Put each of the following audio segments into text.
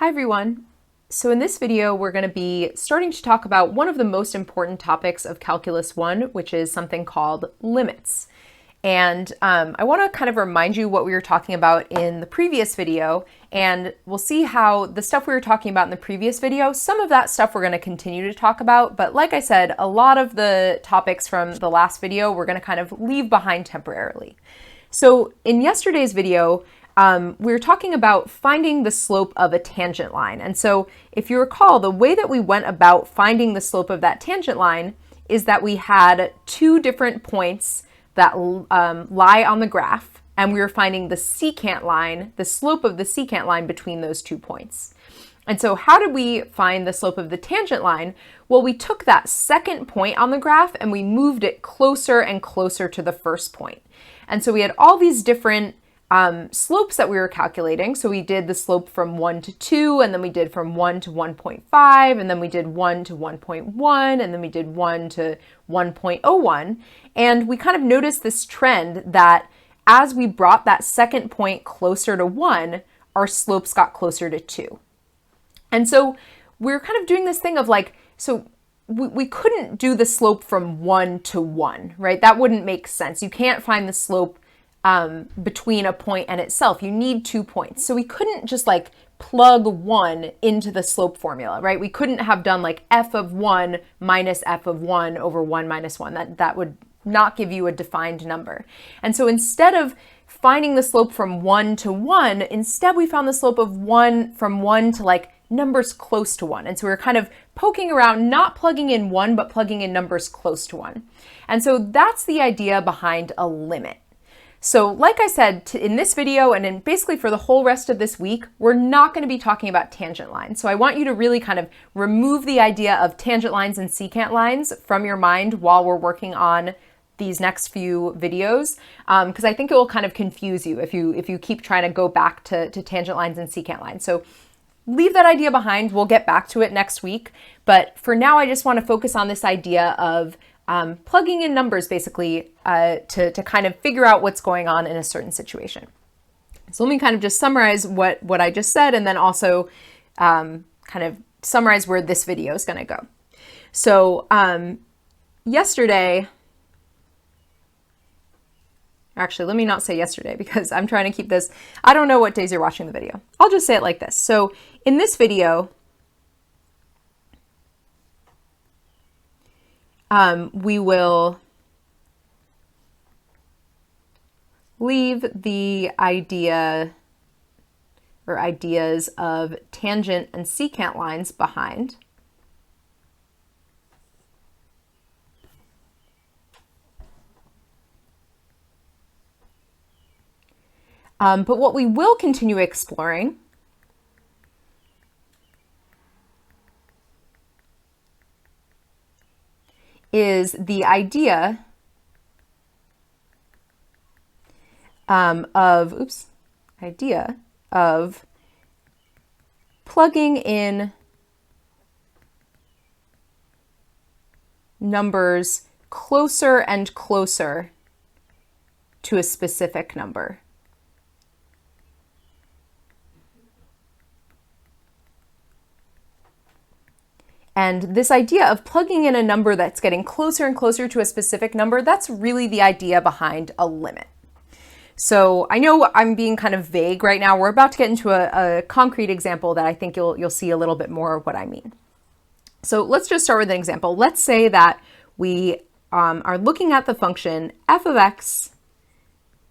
Hi everyone. So in this video, we're going to be starting to talk about one of the most important topics of Calculus 1, which is something called limits. And I want to kind of remind you what we were talking about in the previous video, and we'll see how the stuff we were talking about in the previous video, some of that stuff we're going to continue to talk about, but like I said, a lot of the topics from the last video we're going to kind of leave behind temporarily. So in yesterday's video, we were talking about finding the slope of a tangent line. And so if you recall, the way that we went about finding the slope of that tangent line is that we had two different points that lie on the graph, and we were finding the secant line, the slope of the secant line between those 2 points. And so how did we find the slope of the tangent line? Well, we took that second point on the graph and we moved it closer and closer to the first point. And so we had all these different slopes that we were calculating. So we did the slope from 1 to 2, and then we did from 1 to 1.5, and then we did 1 to 1.1, and then we did 1 to 1.01. And we kind of noticed this trend that as we brought that second point closer to 1, our slopes got closer to 2. And so we're kind of doing this thing of like, so we couldn't do the slope from 1 to 1, right? That wouldn't make sense. You can't find the slope between a point and itself. You need 2 points. So we couldn't just like plug 1 into the slope formula, right? We couldn't have done like f of 1 minus f of 1 over 1 minus 1. That would not give you a defined number. And so instead of finding the slope from 1 to 1, instead we found the slope of 1 from 1 to like numbers close to 1. And so we were kind of poking around, not plugging in 1, but plugging in numbers close to 1. And so that's the idea behind a limit. So like I said, in this video and basically for the whole rest of this week, we're not going to be talking about tangent lines. So I want you to really kind of remove the idea of tangent lines and secant lines from your mind while we're working on these next few videos, because I think it will kind of confuse you if you keep trying to go back to tangent lines and secant lines. So leave that idea behind. We'll get back to it next week. But for now, I just want to focus on this idea of plugging in numbers basically to kind of figure out what's going on in a certain situation. So let me kind of just summarize what I just said, and then also kind of summarize where this video is going to go. So yesterday, actually, let me not say yesterday because I'm trying to keep this, I don't know what days you're watching the video. I'll just say it like this. So in this video, we will leave the idea or ideas of tangent and secant lines behind. But what we will continue exploring is the idea of plugging in numbers closer and closer to a specific number. And this idea of plugging in a number that's getting closer and closer to a specific number, that's really the idea behind a limit. So I know I'm being kind of vague right now. We're about to get into a concrete example that I think you'll see a little bit more of what I mean. So let's just start with an example. Let's say that we are looking at the function f of x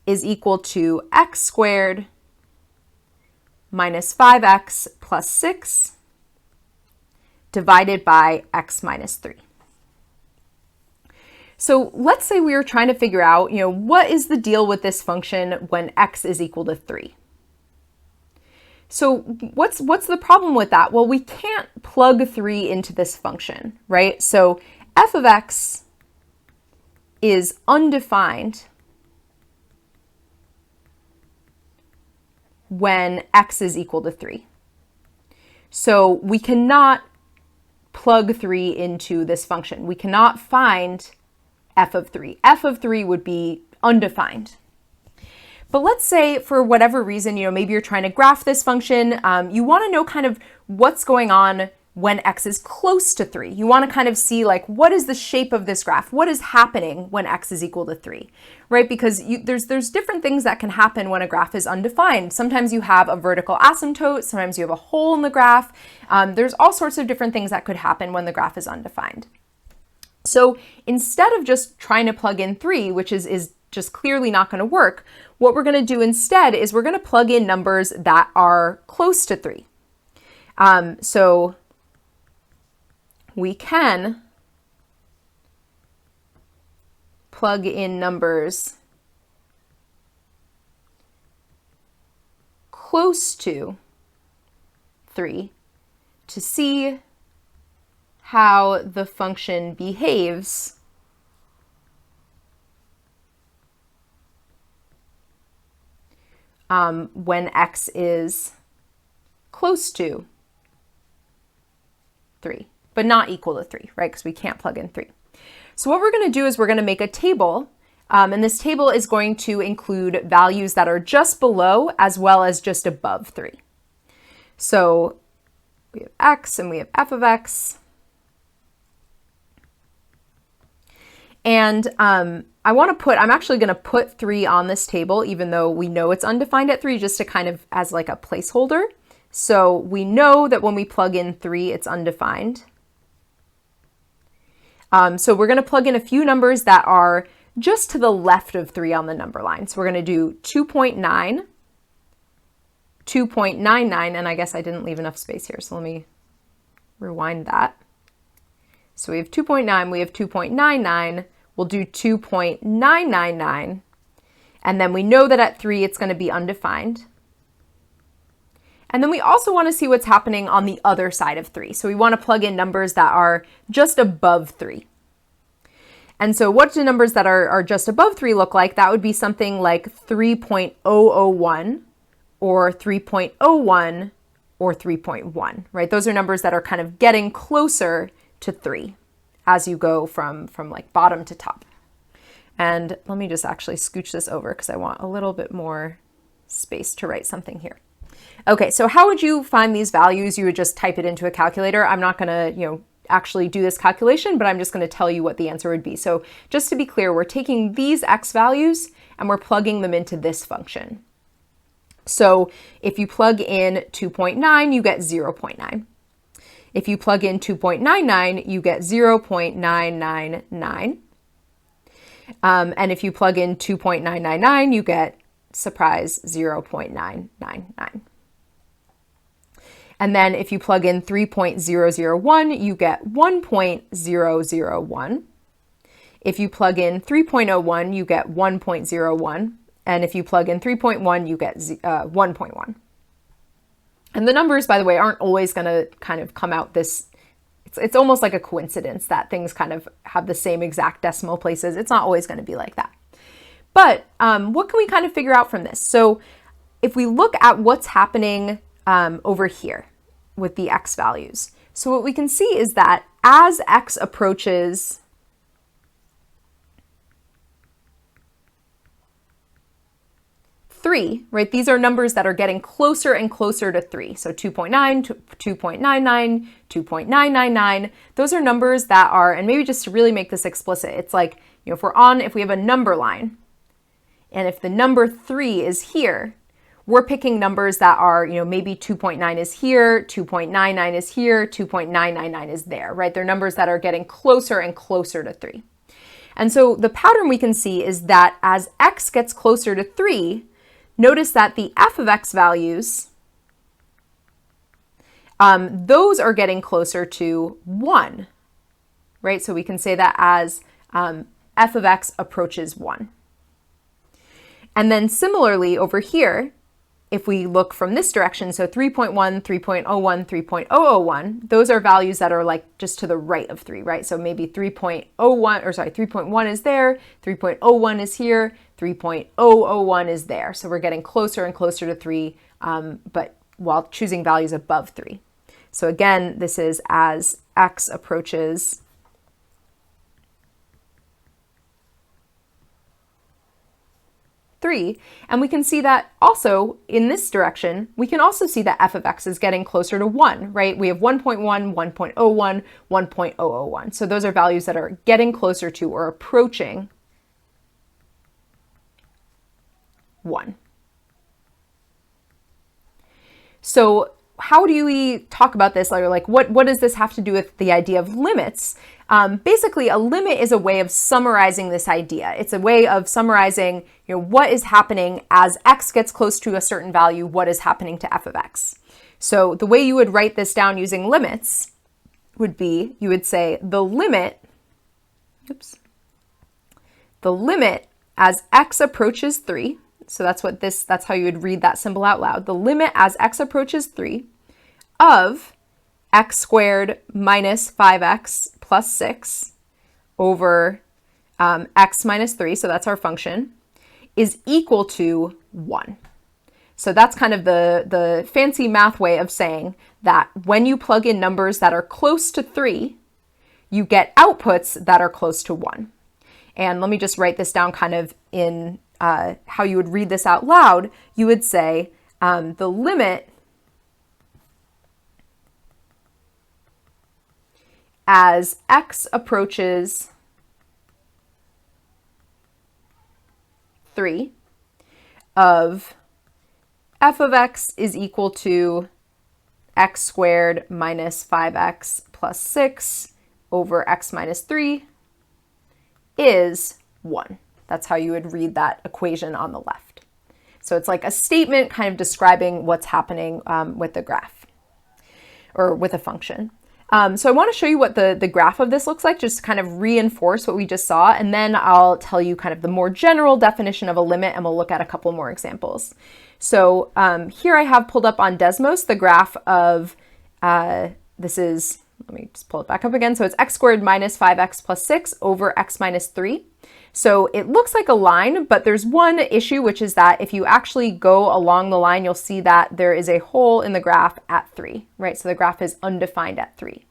is equal to x squared minus 5x plus 6 divided by x minus 3. So let's say we were trying to figure out, what is the deal with this function when x is equal to 3? So what's the problem with that? Well, we can't plug 3 into this function, right? So f of x is undefined when x is equal to 3. So we cannot plug 3 into this function. We cannot find f of 3. F of 3 would be undefined. But let's say for whatever reason, maybe you're trying to graph this function, you want to know kind of what's going on when x is close to 3. You want to kind of see like, what is the shape of this graph? What is happening when x is equal to 3, right? Because there's different things that can happen when a graph is undefined. Sometimes you have a vertical asymptote, sometimes you have a hole in the graph. There's all sorts of different things that could happen when the graph is undefined. So instead of just trying to plug in 3, which is just clearly not going to work, what we're going to do instead is we're going to plug in numbers that are close to 3. So we can plug in numbers close to 3 to see how the function behaves when x is close to 3. But not equal to 3, right? Because we can't plug in 3. So what we're going to do is we're going to make a table, and this table is going to include values that are just below as well as just above 3. So we have x and we have f of x. And I'm actually going to put 3 on this table, even though we know it's undefined at 3, just to kind of as like a placeholder. So we know that when we plug in 3, it's undefined. So we're going to plug in a few numbers that are just to the left of 3 on the number line. So we're going to do 2.9, 2.99, and I guess I didn't leave enough space here, so let me rewind that. So we have 2.9, we have 2.99, we'll do 2.999, and then we know that at 3 it's going to be undefined. And then we also want to see what's happening on the other side of 3. So we want to plug in numbers that are just above 3. And so what do numbers that are just above 3 look like? That would be something like 3.001 or 3.01 or 3.1, right? Those are numbers that are kind of getting closer to 3 as you go from like bottom to top. And let me just actually scooch this over because I want a little bit more space to write something here. Okay, so how would you find these values? You would just type it into a calculator. I'm not going to, actually do this calculation, but I'm just going to tell you what the answer would be. So just to be clear, we're taking these x values and we're plugging them into this function. So if you plug in 2.9, you get 0.9. If you plug in 2.99, you get 0.999. And if you plug in 2.999, you get, surprise, 0.999. And then if you plug in 3.001, you get 1.001. If you plug in 3.01, you get 1.01. And if you plug in 3.1, you get 1.1. And the numbers, by the way, aren't always going to kind of come out this, it's almost like a coincidence that things kind of have the same exact decimal places. It's not always going to be like that. But what can we kind of figure out from this? So if we look at what's happening over here with the x values, so what we can see is that as x approaches three, right? These are numbers that are getting closer and closer to 3. So 2.9, 2.99, 2.999. Those are numbers that are, and maybe just to really make this explicit, it's like, if we have a number line, and if the number 3 is here, we're picking numbers that are, maybe 2.9 is here, 2.99 is here, 2.999 is there, right? They're numbers that are getting closer and closer to 3. And so the pattern we can see is that as x gets closer to 3, notice that the f of x values, those are getting closer to 1, right? So we can say that as f of x approaches 1. And then similarly over here, if we look from this direction, so 3.1, 3.01, 3.001, those are values that are like just to the right of 3, right? So maybe 3.1 is there, 3.01 is here, 3.001 is there. So we're getting closer and closer to 3, but while choosing values above 3. So again, this is as x approaches 3. And we can see that also in this direction, we can also see that f of x is getting closer to 1, right? We have 1.1, 1.01, 1.001. So those are values that are getting closer to or approaching 1. So how do we talk about this? Like what does this have to do with the idea of limits? Basically, a limit is a way of summarizing this idea. It's a way of summarizing, what is happening as x gets close to a certain value, what is happening to f of x. So the way you would write this down using limits would be, you would say the limit as x approaches 3, so that's how you would read that symbol out loud. The limit as x approaches 3 of x squared minus 5x plus 6 over x minus 3, so that's our function, is equal to 1. So that's kind of the fancy math way of saying that when you plug in numbers that are close to 3, you get outputs that are close to 1. And let me just write this down kind of in how you would read this out loud. You would say the limit as x approaches 3 of f of x is equal to x squared minus 5x plus 6 over x minus 3 is 1. That's how you would read that equation on the left. So it's like a statement kind of describing what's happening with the graph or with a function. So I want to show you what the graph of this looks like, just to kind of reinforce what we just saw, and then I'll tell you kind of the more general definition of a limit, and we'll look at a couple more examples. So here I have pulled up on Desmos the graph of, let me just pull it back up again. So it's x squared minus 5x plus 6 over x minus 3. So it looks like a line, but there's one issue, which is that if you actually go along the line, you'll see that there is a hole in the graph at 3, right? So the graph is undefined at 3.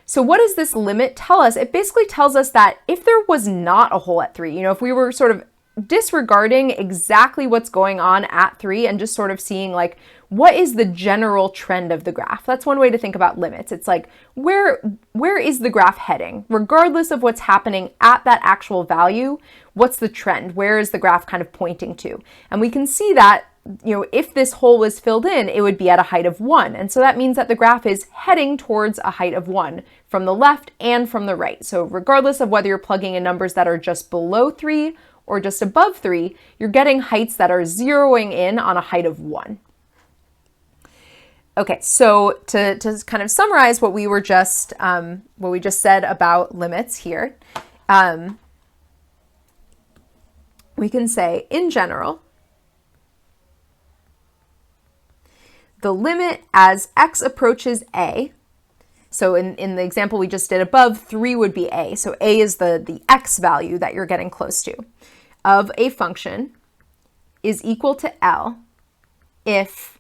So what does this limit tell us? It basically tells us that if there was not a hole at 3, if we were sort of disregarding exactly what's going on at 3 and just sort of seeing like, what is the general trend of the graph? That's one way to think about limits. It's like, where is the graph heading? Regardless of what's happening at that actual value, what's the trend? Where is the graph kind of pointing to? And we can see that, if this hole was filled in, it would be at a height of 1. And so that means that the graph is heading towards a height of 1 from the left and from the right. So regardless of whether you're plugging in numbers that are just below 3 or just above 3, you're getting heights that are zeroing in on a height of 1. Okay, so to kind of summarize what we just said about limits here, we can say, in general, the limit as x approaches a, so in the example we just did above, 3 would be a, so a is the x value that you're getting close to, of a function is equal to L if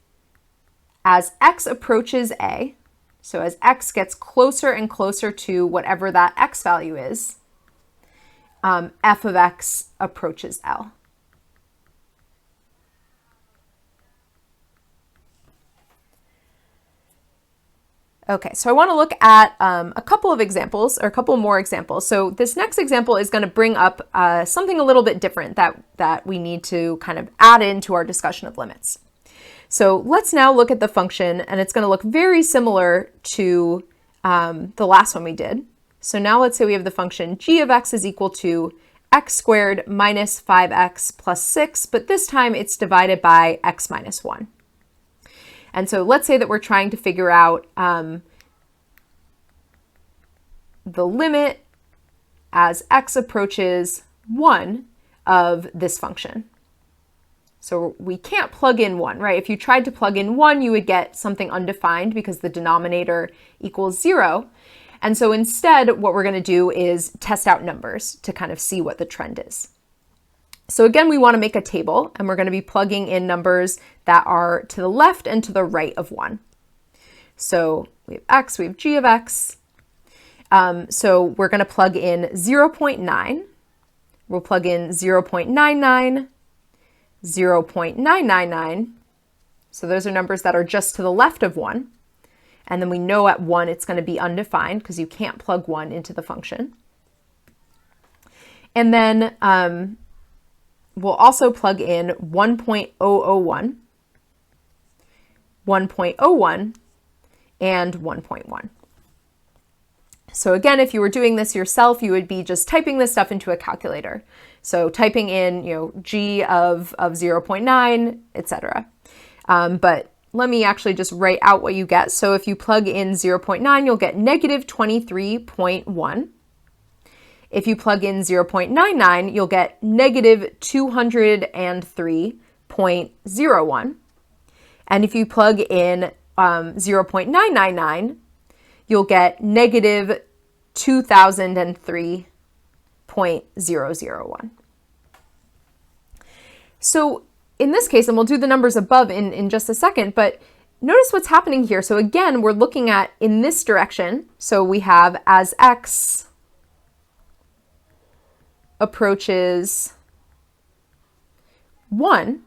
as x approaches a, so as x gets closer and closer to whatever that x value is, f of x approaches L. Okay, so I want to look at a couple of examples, or a couple more examples. So this next example is going to bring up something a little bit different that we need to kind of add into our discussion of limits. So let's now look at the function, and it's going to look very similar to the last one we did. So now let's say we have the function g of x is equal to x squared minus 5x plus 6, but this time it's divided by x minus 1. And so let's say that we're trying to figure out the limit as x approaches 1 of this function. So we can't plug in 1, right? If you tried to plug in 1, you would get something undefined because the denominator equals 0. And so instead, what we're going to do is test out numbers to kind of see what the trend is. So again, we want to make a table, and we're going to be plugging in numbers that are to the left and to the right of 1. So we have x, we have g of x. So we're going to plug in 0.9. We'll plug in 0.99, 0.999. So those are numbers that are just to the left of 1. And then we know at 1 it's going to be undefined because you can't plug 1 into the function. And then we'll also plug in 1.001, 1.01, and 1.1. So again, if you were doing this yourself, you would be just typing this stuff into a calculator. So typing in, g of 0.9, etc. But let me actually just write out what you get. So if you plug in 0.9, you'll get negative 23.1. If you plug in 0.99, you'll get negative 203.01. And if you plug in 0.999, you'll get negative 2003.001. So in this case, and we'll do the numbers above in just a second, but notice what's happening here. So again, we're looking at in this direction. So we have as x approaches 1,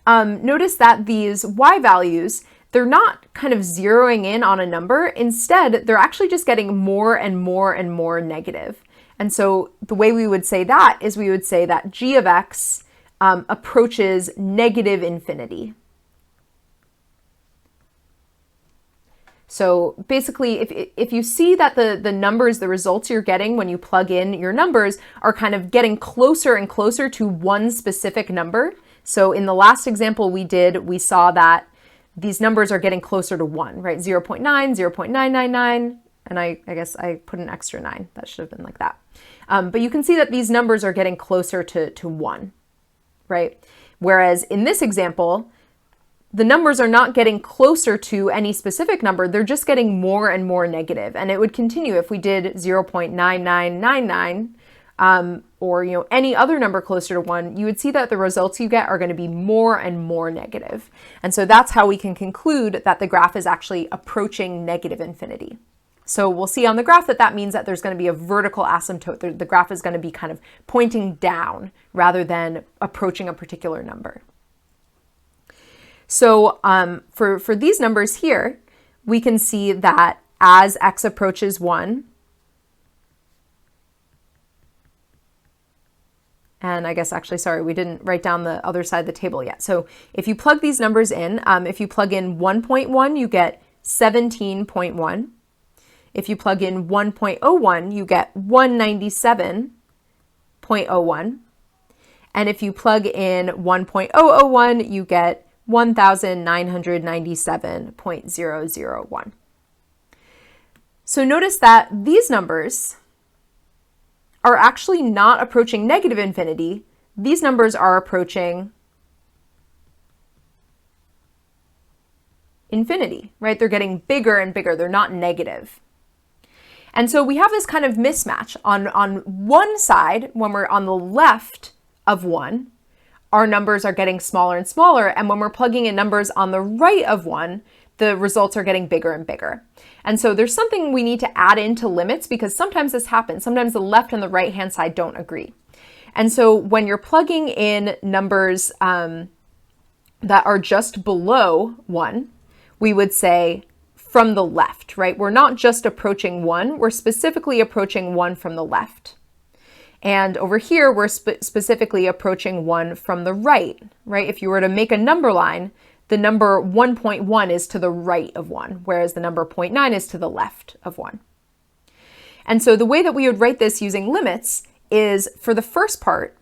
notice that these y values, they're not kind of zeroing in on a number. Instead, they're actually just getting more and more and more negative. And so the way we would say that is we would say that g of x approaches negative infinity. So basically, if you see that the numbers, the results you're getting when you plug in your numbers are kind of getting closer and closer to one specific number. So in the last example we did, we saw that these numbers are getting closer to 1, right? 0.9, 0.999, and I guess I put an extra 9. That should have been like that. But you can see that these numbers are getting closer to 1, right? Whereas in this example, the numbers are not getting closer to any specific number, they're just getting more and more negative. And it would continue if we did 0.9999 or any other number closer to 1, you would see that the results you get are going to be more and more negative. And so that's how we can conclude that the graph is actually approaching negative infinity. So we'll see on the graph that means that there's going to be a vertical asymptote. The graph is going to be kind of pointing down rather than approaching a particular number. So for these numbers here, we can see that as x approaches 1, and I guess actually, sorry, we didn't write down the other side of the table yet. So if you plug these numbers in, if you plug in 1.1, you get 17.1. If you plug in 1.01, you get 197.01. And if you plug in 1.001, you get 1997.001. So notice that these numbers are actually not approaching negative infinity. These numbers are approaching infinity, right? They're getting bigger and bigger. They're not negative. And so we have this kind of mismatch. On one side, when we're on the left of 1, our numbers are getting smaller and smaller. And when we're plugging in numbers on the right of 1, the results are getting bigger and bigger. And so there's something we need to add into limits because sometimes this happens. Sometimes the left and the right hand side don't agree. And so when you're plugging in numbers that are just below 1, we would say from the left, right? We're not just approaching 1, we're specifically approaching 1 from the left. And over here, we're specifically approaching 1 from the right, right? If you were to make a number line, the number 1.1 is to the right of 1, whereas the number 0.9 is to the left of 1. And so the way that we would write this using limits is for the first part,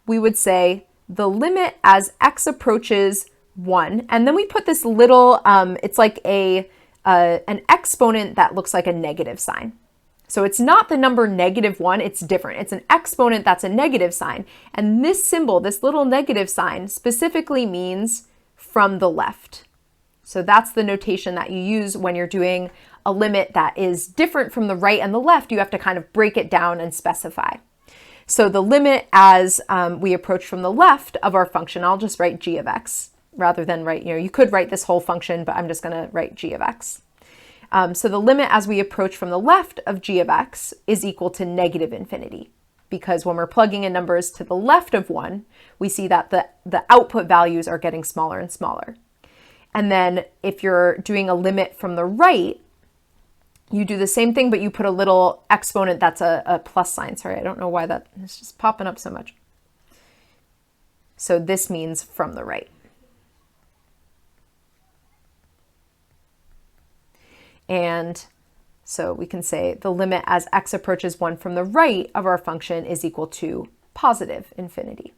we would say the limit as x approaches 1, and then we put this little, it's like an exponent that looks like a negative sign. So it's not the number -1, it's different. It's an exponent that's a negative sign. And this symbol, this little negative sign, specifically means from the left. So that's the notation that you use when you're doing a limit that is different from the right and the left. You have to kind of break it down and specify. So the limit as we approach from the left of our function, I'll just write g of x rather than write, you could write this whole function, but I'm just going to write g of x. So the limit as we approach from the left of g of x is equal to negative infinity because when we're plugging in numbers to the left of 1, we see that the output values are getting smaller and smaller. And then if you're doing a limit from the right, you do the same thing, but you put a little exponent that's a plus sign. Sorry, I don't know why that is just popping up so much. So this means from the right. And so we can say the limit as x approaches 1 from the right of our function is equal to positive infinity.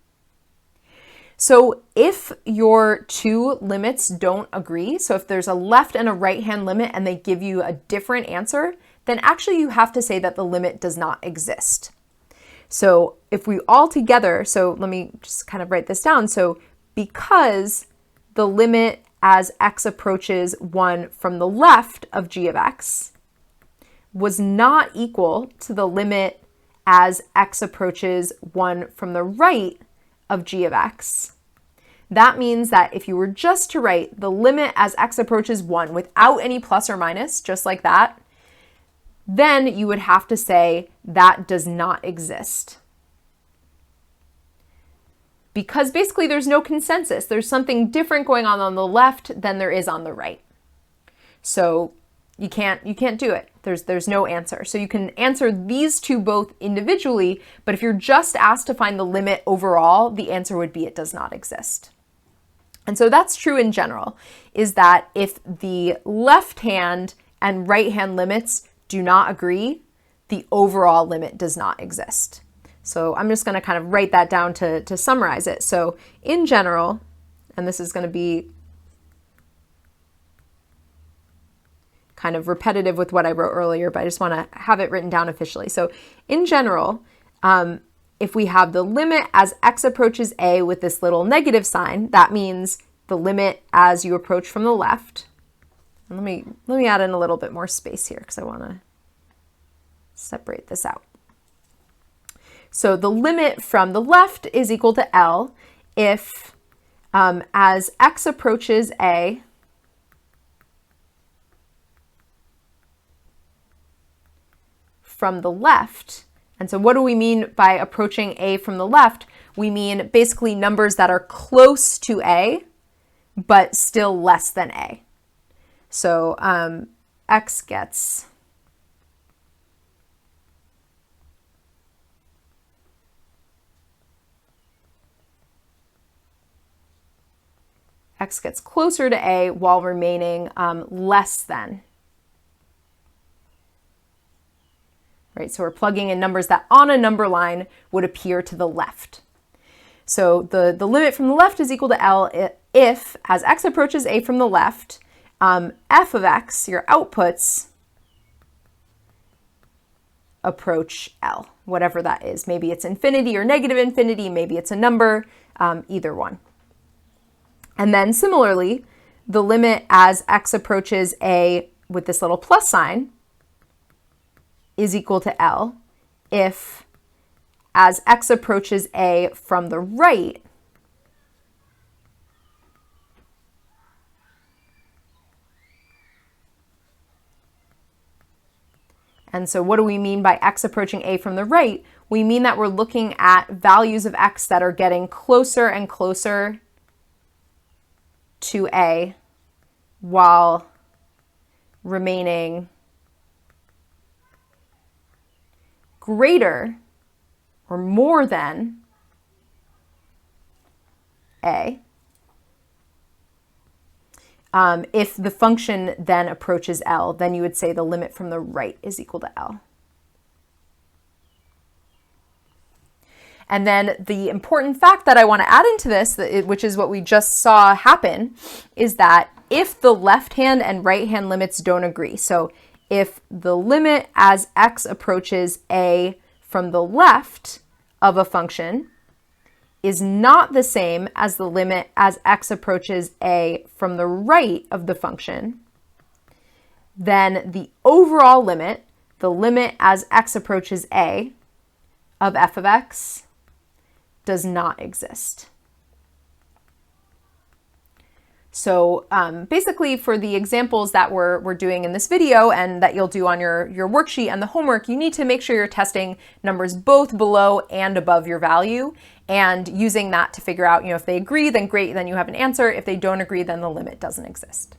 So if your two limits don't agree, so if there's a left and a right-hand limit and they give you a different answer, then actually you have to say that the limit does not exist. So if we all together, so let me just kind of write this down. So because the limit as x approaches 1 from the left of g of x was not equal to the limit as x approaches 1 from the right of g of x, that means that if you were just to write the limit as x approaches 1 without any plus or minus, just like that, then you would have to say that does not exist. Because basically there's no consensus. There's something different going on the left than there is on the right. So you can't do it. There's no answer. So you can answer these two both individually, but if you're just asked to find the limit overall, the answer would be it does not exist. And so that's true in general, is that if the left hand and right hand limits do not agree, the overall limit does not exist. So I'm just going to kind of write that down to summarize it. So in general, and this is going to be kind of repetitive with what I wrote earlier, but I just want to have it written down officially. So in general, if we have the limit as x approaches a with this little negative sign, that means the limit as you approach from the left. And let me add in a little bit more space here because I want to separate this out. So the limit from the left is equal to L if as x approaches a, from the left. And so what do we mean by approaching a from the left? We mean basically numbers that are close to a, but still less than a. So x gets closer to a while remaining less than. Right, so we're plugging in numbers that on a number line would appear to the left. So the limit from the left is equal to L if, as x approaches a from the left, f of x, your outputs, approach L, whatever that is. Maybe it's infinity or negative infinity, maybe it's a number, either one. And then similarly, the limit as x approaches a with this little plus sign is equal to L if, as x approaches a from the right, and so what do we mean by x approaching a from the right? We mean that we're looking at values of x that are getting closer and closer to a while remaining greater or more than a. If the function then approaches L, then you would say the limit from the right is equal to L. And then the important fact that I want to add into this, which is what we just saw happen, is that if the left hand and right hand limits don't agree, so if the limit as x approaches a from the left of a function is not the same as the limit as x approaches a from the right of the function, then the overall limit, the limit as x approaches a of f of x, does not exist. So basically for the examples that we're doing in this video and that you'll do on your worksheet and the homework, you need to make sure you're testing numbers both below and above your value and using that to figure out, if they agree, then great, then you have an answer. If they don't agree, then the limit doesn't exist.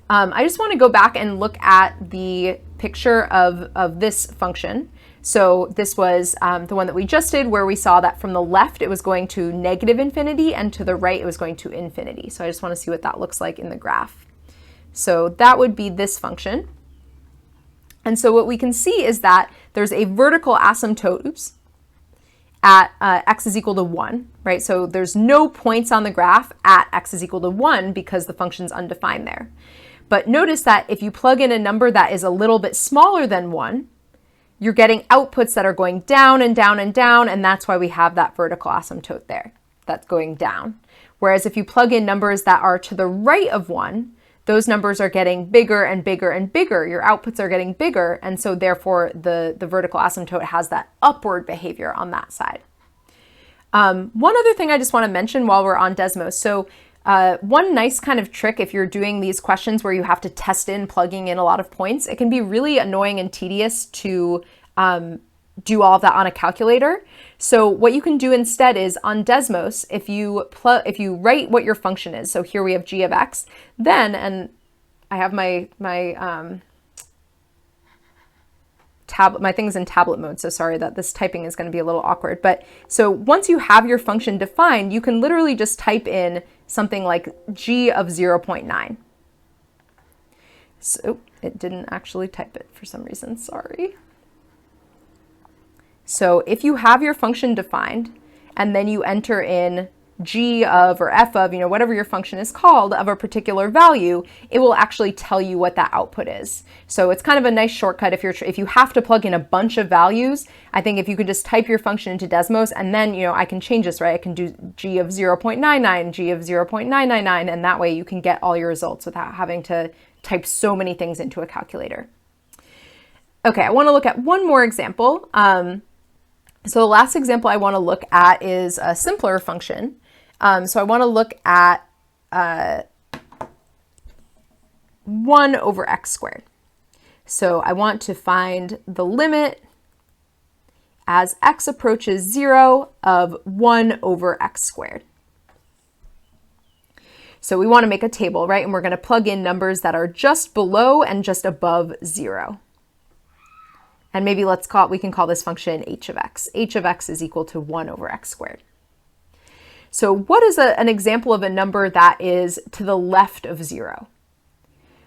I just want to go back and look at the picture of this function. So this was the one that we just did, where we saw that from the left it was going to negative infinity and to the right it was going to infinity. So I just want to see what that looks like in the graph. So that would be this function. And so what we can see is that there's a vertical asymptote, at x is equal to 1, right? So there's no points on the graph at x is equal to 1 because the function's undefined there. But notice that if you plug in a number that is a little bit smaller than 1, you're getting outputs that are going down and down and down, and that's why we have that vertical asymptote there that's going down. Whereas if you plug in numbers that are to the right of 1, those numbers are getting bigger and bigger and bigger. Your outputs are getting bigger, and so therefore the vertical asymptote has that upward behavior on that side. One other thing I just want to mention while we're on Desmos. So one nice kind of trick if you're doing these questions where you have to test in plugging in a lot of points, it can be really annoying and tedious to do all of that on a calculator. So what you can do instead is on Desmos, if you write what your function is, so here we have g of x, then, and I have my thing's in tablet mode, so sorry that this typing is going to be a little awkward. But so once you have your function defined, you can literally just type in something like g of 0.9. So it didn't actually type it for some reason, sorry. So if you have your function defined and then you enter in g of or f of, whatever your function is called, of a particular value, it will actually tell you what that output is. So it's kind of a nice shortcut if you have to plug in a bunch of values. I think if you could just type your function into Desmos and then, I can change this, right? I can do g of 0.99, g of 0.999, and that way you can get all your results without having to type so many things into a calculator. Okay, I want to look at one more example. So the last example I want to look at is a simpler function. So I want to look at 1 over x squared. So I want to find the limit as x approaches 0 of 1 over x squared. So we want to make a table, right? And we're going to plug in numbers that are just below and just above 0. And maybe we can call this function h of x. h of x is equal to 1 over x squared. So what is an example of a number that is to the left of 0?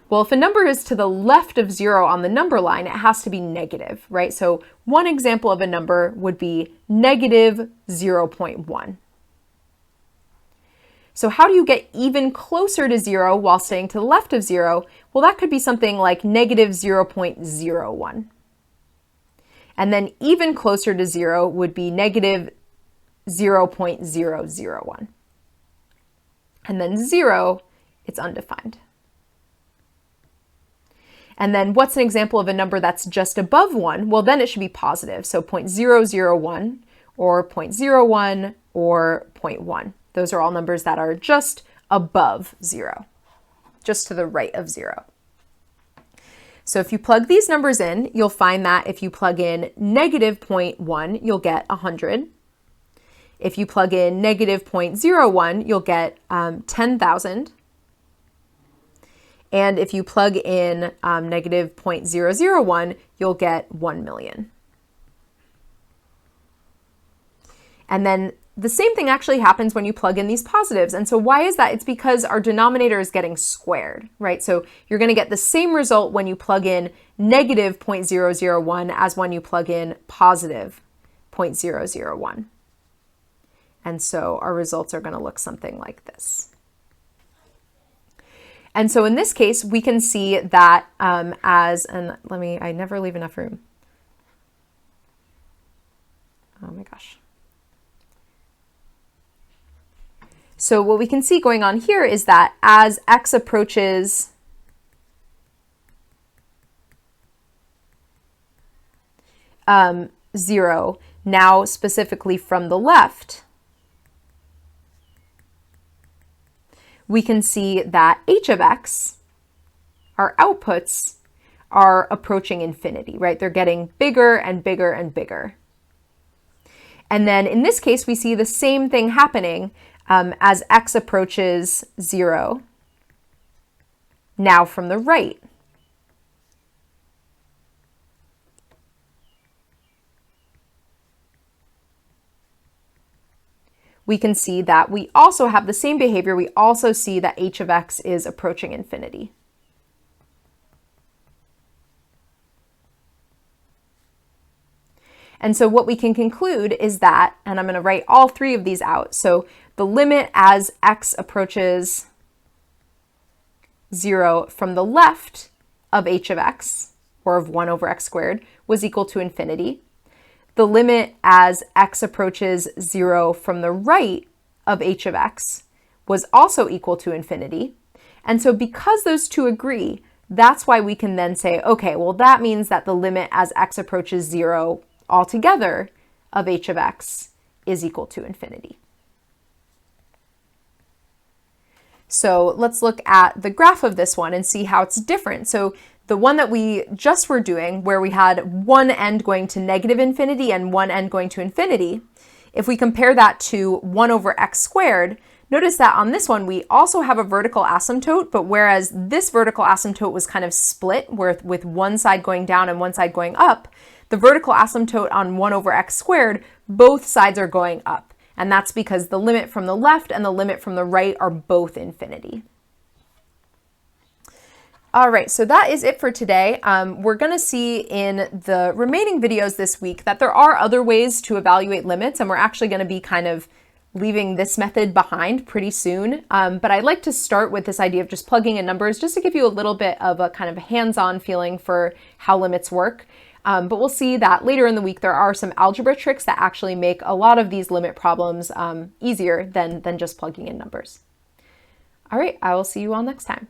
Well, if a number is to the left of 0 on the number line, it has to be negative, right? So one example of a number would be negative 0.1. So how do you get even closer to 0 while staying to the left of 0? Well, that could be something like negative 0.01. And then even closer to 0 would be negative 0.001. And then 0, it's undefined. And then what's an example of a number that's just above 1? Well, then it should be positive. So 0.001 or 0.01 or 0.1. Those are all numbers that are just above 0, just to the right of 0. So if you plug these numbers in, you'll find that if you plug in negative 0.1, you'll get 100. If you plug in negative 0.01, you'll get 10,000. And if you plug in negative 0.001, you'll get 1 million. And then the same thing actually happens when you plug in these positives. And so why is that? It's because our denominator is getting squared, right? So you're going to get the same result when you plug in negative 0.001 as when you plug in positive 0.001. And so our results are going to look something like this. And so in this case, we can see that I never leave enough room. Oh my gosh. So what we can see going on here is that as x approaches zero, now specifically from the left, we can see that h of x, our outputs, are approaching infinity, right? They're getting bigger and bigger and bigger. And then in this case, we see the same thing happening as x approaches 0, now from the right. We can see that we also have the same behavior. We also see that h of x is approaching infinity. And so what we can conclude is that, and I'm going to write all three of these out. So the limit as x approaches 0 from the left of h of x, or of 1 over x squared, was equal to infinity. The limit as x approaches 0 from the right of h of x was also equal to infinity. And so because those two agree, that's why we can then say, okay, well, that means that the limit as x approaches 0 altogether of h of x is equal to infinity. So let's look at the graph of this one and see how it's different. So the one that we just were doing, where we had one end going to negative infinity and one end going to infinity, if we compare that to 1 over x squared, notice that on this one we also have a vertical asymptote, but whereas this vertical asymptote was kind of split with one side going down and one side going up, the vertical asymptote on 1 over x squared, both sides are going up. And that's because the limit from the left and the limit from the right are both infinity. All right, so that is it for today. We're going to see in the remaining videos this week that there are other ways to evaluate limits, and we're actually going to be kind of leaving this method behind pretty soon. But I'd like to start with this idea of just plugging in numbers, just to give you a little bit of a kind of hands-on feeling for how limits work. But we'll see that later in the week there are some algebra tricks that actually make a lot of these limit problems easier than just plugging in numbers. All right, I will see you all next time.